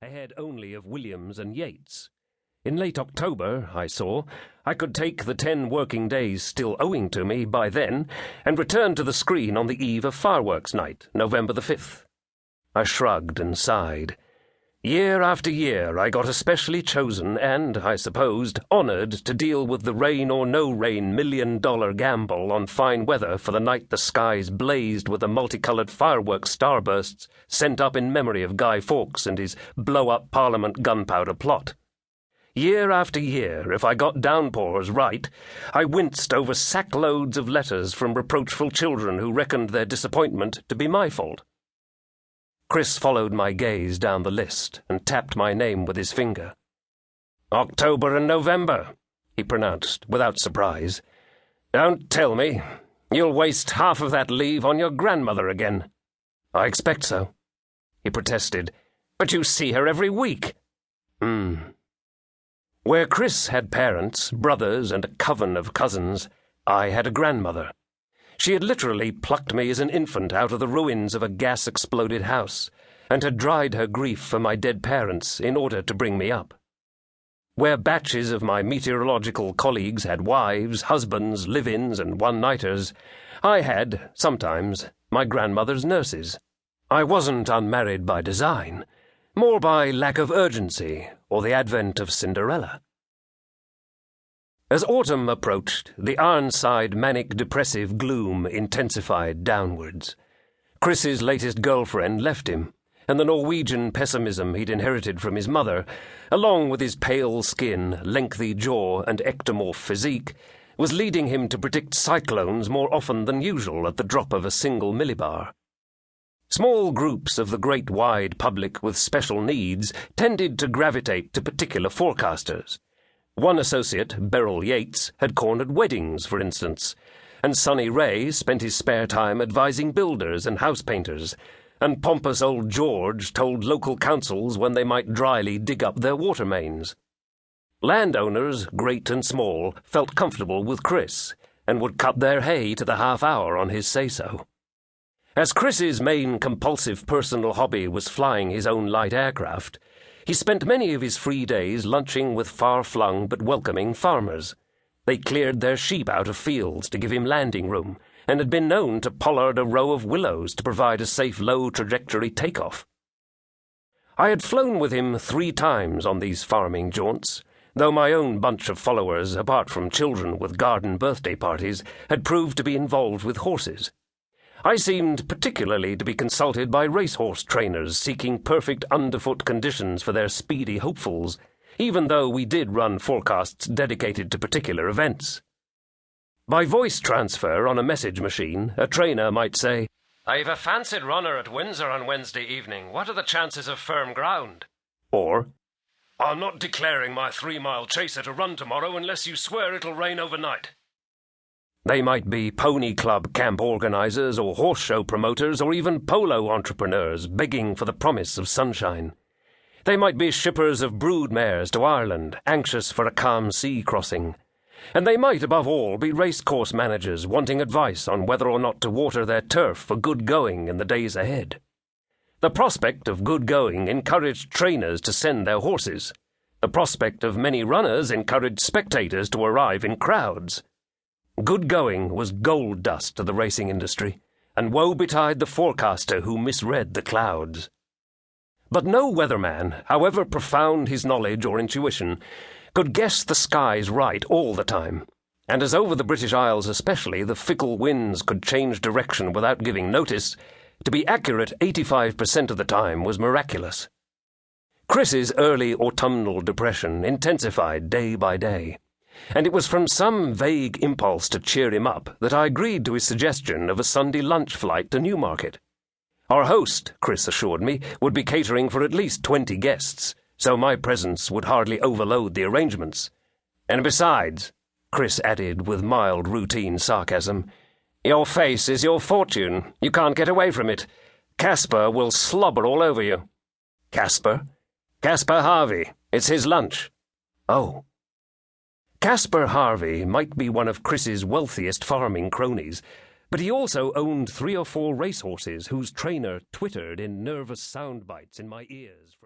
ahead only of Williams and Yates. In late October, I saw, I could take the 10 working days still owing to me by then and return to the screen on the eve of fireworks night, November the 5th. I shrugged and sighed. Year after year I got especially chosen and, I supposed, honoured to deal with the rain or no rain $1,000,000 gamble on fine weather for the night the skies blazed with the multicoloured fireworks starbursts sent up in memory of Guy Fawkes and his blow-up Parliament gunpowder plot. Year after year, if I got downpours right, I winced over sackloads of letters from reproachful children who reckoned their disappointment to be my fault. Chris followed my gaze down the list and tapped my name with his finger. "October and November," he pronounced without surprise. "Don't tell me. You'll waste half of that leave on your grandmother again." "I expect so," he protested. "But you see her every week." Where Chris had parents, brothers, and a coven of cousins, I had a grandmother. She had literally plucked me as an infant out of the ruins of a gas-exploded house, and had dried her grief for my dead parents in order to bring me up. Where batches of my meteorological colleagues had wives, husbands, live-ins, and one-nighters, I had, sometimes, my grandmother's nurses. I wasn't unmarried by design, more by lack of urgency or the advent of Cinderella. As autumn approached, the Ironside manic-depressive gloom intensified downwards. Chris's latest girlfriend left him, and the Norwegian pessimism he'd inherited from his mother, along with his pale skin, lengthy jaw, and ectomorph physique, was leading him to predict cyclones more often than usual at the drop of a single millibar. Small groups of the great wide public with special needs tended to gravitate to particular forecasters. One associate, Beryl Yates, had cornered weddings, for instance, and Sonny Ray spent his spare time advising builders and house painters, and pompous old George told local councils when they might dryly dig up their water mains. Landowners, great and small, felt comfortable with Chris, and would cut their hay to the half-hour on his say-so. As Chris's main compulsive personal hobby was flying his own light aircraft, he spent many of his free days lunching with far-flung but welcoming farmers. They cleared their sheep out of fields to give him landing room, and had been known to pollard a row of willows to provide a safe low-trajectory takeoff. I had flown with him 3 times on these farming jaunts, though my own bunch of followers, apart from children with garden birthday parties, had proved to be involved with horses. I seemed particularly to be consulted by racehorse trainers seeking perfect underfoot conditions for their speedy hopefuls, even though we did run forecasts dedicated to particular events. By voice transfer on a message machine, a trainer might say, "I've a fancied runner at Windsor on Wednesday evening. What are the chances of firm ground?" Or, "I'm not declaring my 3-mile chaser to run tomorrow unless you swear it'll rain overnight." They might be pony club camp organizers or horse show promoters or even polo entrepreneurs begging for the promise of sunshine. They might be shippers of brood mares to Ireland, anxious for a calm sea crossing. And they might, above all, be racecourse managers wanting advice on whether or not to water their turf for good going in the days ahead. The prospect of good going encouraged trainers to send their horses. The prospect of many runners encouraged spectators to arrive in crowds. Good going was gold dust to the racing industry, and woe betide the forecaster who misread the clouds. But no weatherman, however profound his knowledge or intuition, could guess the skies right all the time, and as over the British Isles especially the fickle winds could change direction without giving notice, to be accurate 85% of the time was miraculous. Chris's early autumnal depression intensified day by day, and it was from some vague impulse to cheer him up that I agreed to his suggestion of a Sunday lunch flight to Newmarket. Our host, Chris assured me, would be catering for at least 20 guests, so my presence would hardly overload the arrangements. And besides, Chris added with mild routine sarcasm, "Your face is your fortune. You can't get away from it. Casper will slobber all over you." "Casper?" "Casper Harvey. It's his lunch." "Oh." Casper Harvey might be one of Chris's wealthiest farming cronies, but he also owned 3 or 4 racehorses whose trainer twittered in nervous sound bites in my ears from